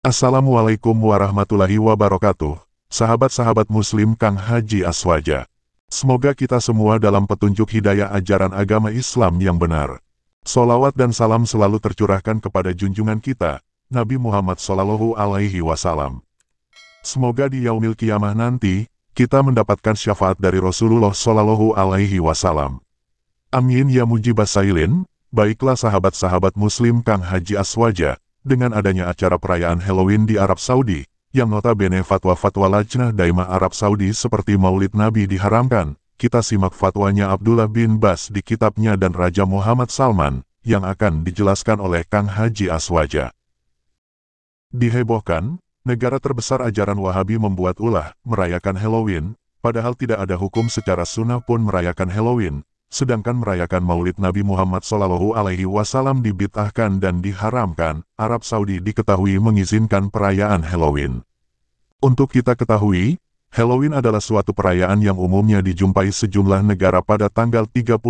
Assalamualaikum warahmatullahi wabarakatuh, sahabat-sahabat muslim Kang Haji Aswaja. Semoga kita semua dalam petunjuk hidayah ajaran agama Islam yang benar. Sholawat dan salam selalu tercurahkan kepada junjungan kita, Nabi Muhammad SAW. Semoga di yaumil kiamah nanti, kita mendapatkan syafaat dari Rasulullah SAW. Amin ya mujibas sailin. Baiklah sahabat-sahabat muslim Kang Haji Aswaja, dengan adanya acara perayaan Halloween di Arab Saudi, yang notabene fatwa-fatwa Lajnah Daimah Arab Saudi seperti Maulid Nabi diharamkan, kita simak fatwanya Abdullah bin Bas di kitabnya dan Raja Muhammad Salman, yang akan dijelaskan oleh Kang Haji Aswaja. Dihebohkan, negara terbesar ajaran Wahabi membuat ulah merayakan Halloween, padahal tidak ada hukum secara sunnah pun merayakan Halloween. Sedangkan merayakan Maulid Nabi Muhammad SAW dibid'ahkan dan diharamkan, Arab Saudi diketahui mengizinkan perayaan Halloween. Untuk kita ketahui, Halloween adalah suatu perayaan yang umumnya dijumpai sejumlah negara pada tanggal 31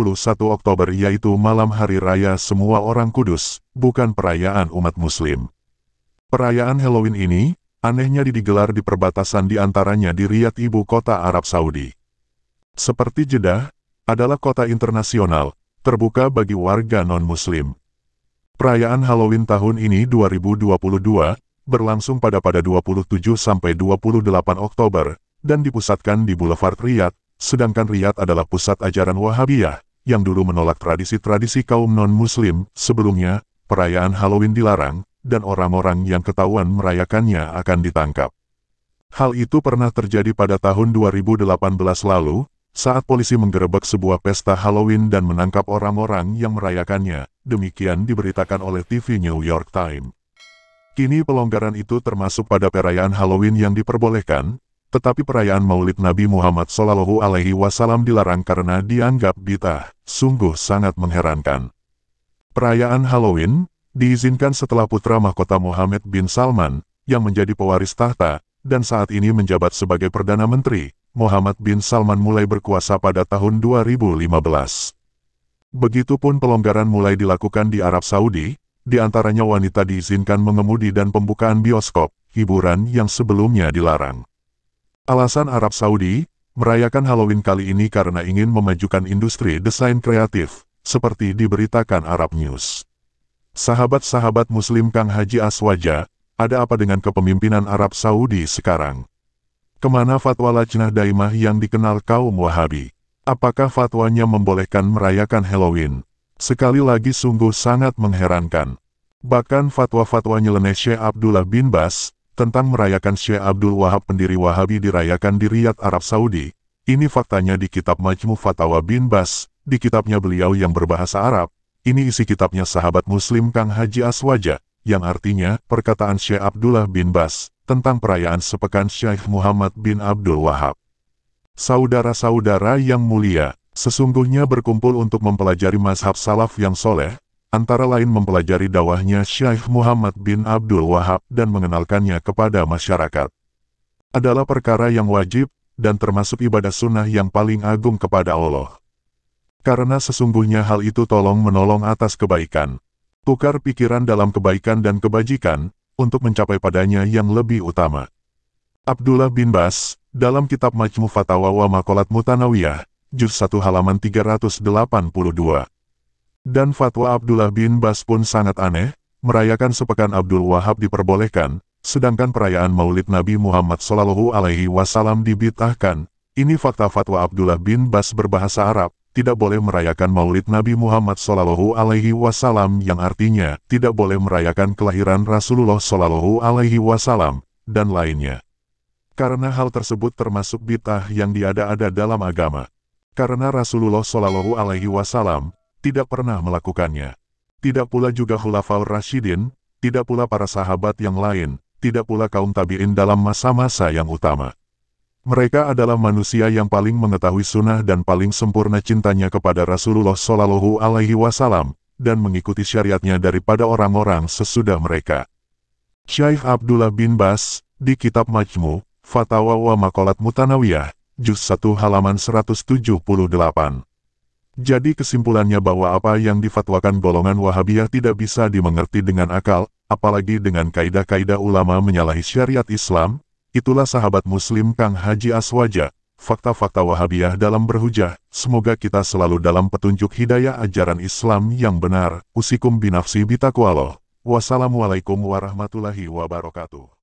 Oktober yaitu malam hari raya semua orang kudus, bukan perayaan umat muslim. Perayaan Halloween ini, anehnya digelar di perbatasan di antaranya di Riyadh ibu kota Arab Saudi. Seperti Jeddah, adalah kota internasional, terbuka bagi warga non-muslim. Perayaan Halloween tahun ini 2022, berlangsung pada 27-28 Oktober, dan dipusatkan di Boulevard Riyadh, sedangkan Riyadh adalah pusat ajaran Wahabiyah, yang dulu menolak tradisi-tradisi kaum non-muslim. Sebelumnya, perayaan Halloween dilarang, dan orang-orang yang ketahuan merayakannya akan ditangkap. Hal itu pernah terjadi pada tahun 2018 lalu, saat polisi menggerebek sebuah pesta Halloween dan menangkap orang-orang yang merayakannya, demikian diberitakan oleh TV New York Times. Kini pelonggaran itu termasuk pada perayaan Halloween yang diperbolehkan, tetapi perayaan Maulid Nabi Muhammad SAW dilarang karena dianggap bid'ah. Sungguh sangat mengherankan. Perayaan Halloween diizinkan setelah putra mahkota Mohammed bin Salman, yang menjadi pewaris tahta, dan saat ini menjabat sebagai Perdana Menteri, Mohammed bin Salman mulai berkuasa pada tahun 2015. Begitupun pelonggaran mulai dilakukan di Arab Saudi, di antaranya wanita diizinkan mengemudi dan pembukaan bioskop, hiburan yang sebelumnya dilarang. Alasan Arab Saudi merayakan Halloween kali ini karena ingin memajukan industri desain kreatif, seperti diberitakan Arab News. Sahabat-sahabat muslim Kang Haji Aswaja, ada apa dengan kepemimpinan Arab Saudi sekarang? Kemana fatwa Lajnah Daimah yang dikenal kaum Wahabi? Apakah fatwanya membolehkan merayakan Halloween? Sekali lagi sungguh sangat mengherankan. Bahkan fatwa-fatwa nyeleneh Syekh Abdullah bin Bas, tentang merayakan Syekh Abdul Wahab pendiri Wahabi dirayakan di Riyadh Arab Saudi. Ini faktanya di kitab Majmu Fatawa bin Bas, di kitabnya beliau yang berbahasa Arab. Ini isi kitabnya sahabat muslim Kang Haji Aswaja, yang artinya perkataan Syekh Abdullah bin Bas tentang perayaan sepekan Syekh Muhammad bin Abdul Wahab. Saudara-saudara yang mulia, sesungguhnya berkumpul untuk mempelajari mazhab salaf yang soleh, antara lain mempelajari dakwahnya Syekh Muhammad bin Abdul Wahab dan mengenalkannya kepada masyarakat, adalah perkara yang wajib, dan termasuk ibadah sunnah yang paling agung kepada Allah. Karena sesungguhnya hal itu tolong-menolong atas kebaikan. Tukar pikiran dalam kebaikan dan kebajikan, untuk mencapai padanya yang lebih utama. Abdullah bin Bas, dalam kitab Majmu Fatawa wa Maqalat Mutanawiyah, juz 1 halaman 382. Dan fatwa Abdullah bin Bas pun sangat aneh, merayakan sepekan Abdul Wahab diperbolehkan, sedangkan perayaan Maulid Nabi Muhammad SAW dibid'ahkan. Ini fakta fatwa Abdullah bin Bas berbahasa Arab. Tidak boleh merayakan Maulid Nabi Muhammad SAW yang artinya tidak boleh merayakan kelahiran Rasulullah SAW dan lainnya. Karena hal tersebut termasuk bid'ah yang diada-ada dalam agama. Karena Rasulullah SAW tidak pernah melakukannya. Tidak pula juga Khulafaur Rasyidin, tidak pula para sahabat yang lain, tidak pula kaum tabi'in dalam masa-masa yang utama. Mereka adalah manusia yang paling mengetahui sunnah dan paling sempurna cintanya kepada Rasulullah SAW, dan mengikuti syariatnya daripada orang-orang sesudah mereka. Syekh Abdullah bin Bas, di kitab Majmu Fatawa wa Maqalat Mutanawiyah, juz 1 halaman 178. Jadi kesimpulannya bahwa apa yang difatwakan golongan Wahabiyah tidak bisa dimengerti dengan akal, apalagi dengan kaidah-kaidah ulama menyalahi syariat Islam. Itulah sahabat Muslim Kang Haji Aswaja, fakta-fakta Wahabiyah dalam berhujah. Semoga kita selalu dalam petunjuk hidayah ajaran Islam yang benar. Usikum binafsi bitaqwallah. Wassalamualaikum warahmatullahi wabarakatuh.